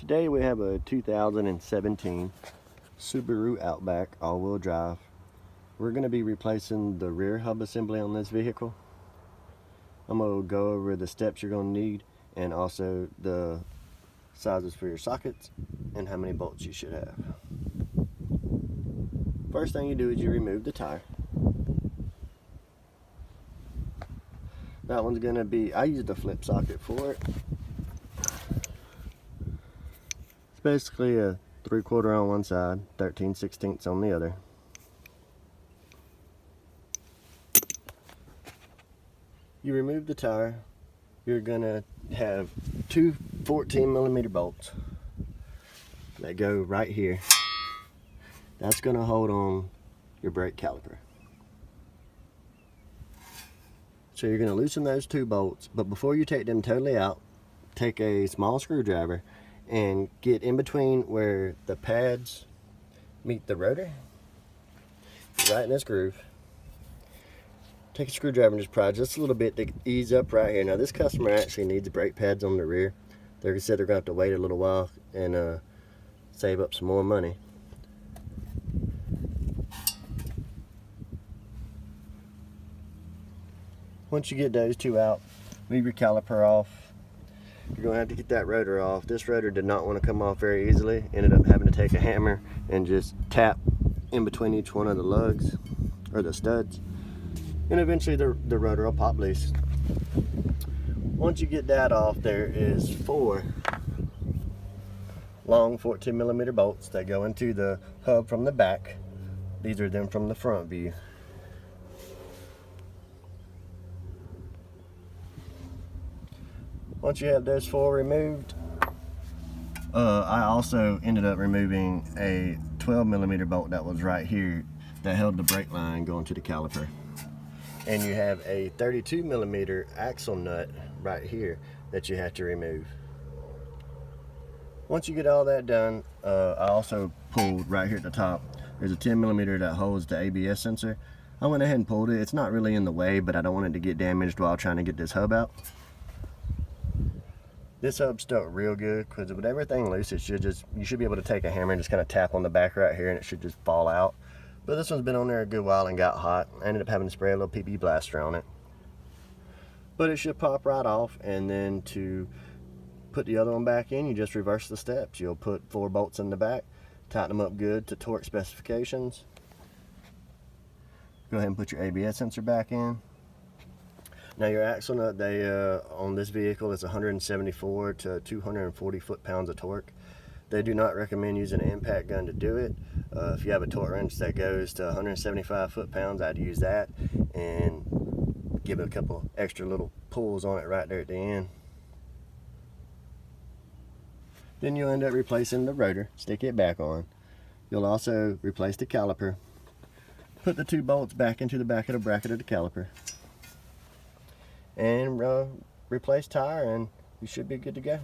Today we have a 2017 Subaru Outback all-wheel drive. We're going to be replacing the rear hub assembly on this vehicle. I'm going to go over the steps you're going to need and also the sizes for your sockets and how many bolts you should have. First thing you do is you remove the tire. That one's going to be, I used a flip socket for it. Basically a 3/4 on one side, 13/16 on the other. You remove the tire, you're gonna have two 14mm bolts that go right here. That's gonna hold on your brake caliper. So you're gonna loosen those two bolts, but before you take them totally out, take a small screwdriver and get in between where the pads meet the rotor, right in this groove. Take a screwdriver and just pry just a little bit to ease up right here. Now this customer actually needs brake pads on the rear. They said they're going to have to wait a little while and save up some more money. Once you get those two out, leave your caliper off. You're going to have to get that rotor off. This rotor did not want to come off very easily. Ended up having to take a hammer and just tap in between each one of the lugs or the studs, and eventually the rotor will pop loose. Once you get that off, there is 4 long 14mm bolts that go into the hub from the back. These are them from the front view. Once you have those 4 removed, I also ended up removing a 12mm bolt that was right here that held the brake line going to the caliper. And you have a 32mm axle nut right here that you have to remove. Once you get all that done, I also pulled right here at the top. There's a 10mm that holds the ABS sensor. I went ahead and pulled it. It's not really in the way, but I don't want it to get damaged while trying to get this hub out. This hub stuck real good because with everything loose, you should be able to take a hammer and just kind of tap on the back right here and it should just fall out. But this one's been on there a good while and got hot. I ended up having to spray a little PP blaster on it. But it should pop right off, and then to put the other one back in, you just reverse the steps. You'll put 4 bolts in the back, tighten them up good to torque specifications. Go ahead and put your ABS sensor back in. Now your axle nut, on this vehicle, it's 174 to 240 foot-pounds of torque. They do not recommend using an impact gun to do it. If you have a torque wrench that goes to 175 foot-pounds, I'd use that and give it a couple extra little pulls on it right there at the end. Then you'll end up replacing the rotor, stick it back on. You'll also replace the caliper, put the 2 bolts back into the back of the bracket of the caliper, and replace tire, and you should be good to go.